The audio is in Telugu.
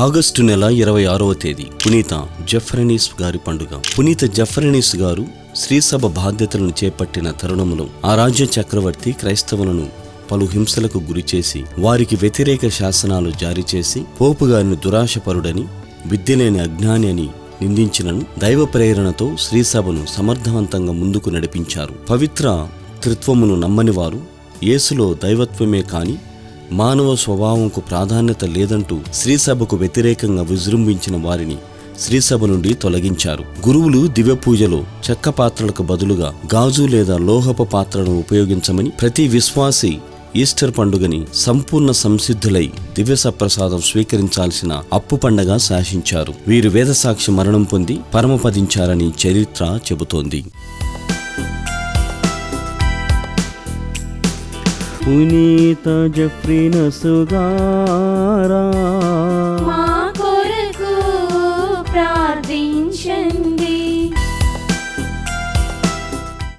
ఆగస్టు నెల 26వ తేదీ పునీత జెఫ్రనీస్ గారి పండుగ. పునీత జెఫ్రనీస్ గారు శ్రీసభ బాధ్యతలను చేపట్టిన తరుణంలో ఆ రాజ్య చక్రవర్తి క్రైస్తవులను పలు హింసలకు గురిచేసి వారికి వ్యతిరేక శాసనాలు జారీ చేసి పోపు గారిని దురాశపరుడని, విద్యలేని అజ్ఞాని అని నిందించినను దైవ ప్రేరణతో శ్రీసభను సమర్థవంతంగా ముందుకు నడిపించారు. పవిత్ర త్రిత్వమును నమ్మని వారు యేసులో దైవత్వమే కాని మానవ స్వభావంకు ప్రాధాన్యత లేదంటూ శ్రీసభకు వ్యతిరేకంగా విజృంభించిన వారిని శ్రీసభ నుండి తొలగించారు. గురువులు దివ్య పూజలో చెక్క పాత్రలకు బదులుగా గాజు లేదా లోహపు పాత్రలను ఉపయోగించమని, ప్రతి విశ్వాసి ఈస్టర్ పండుగని సంపూర్ణ సంసిద్ధులై దివ్య సప్రసాదం స్వీకరించాల్సిన అప్పు పండగ శాసించారు. వీరు వేదసాక్షి మరణం పొంది పరమపదించారని చరిత్ర చెబుతోంది. పునీత జెఫ్రనీస్ గారా మా కొరకు ప్రార్థించండి.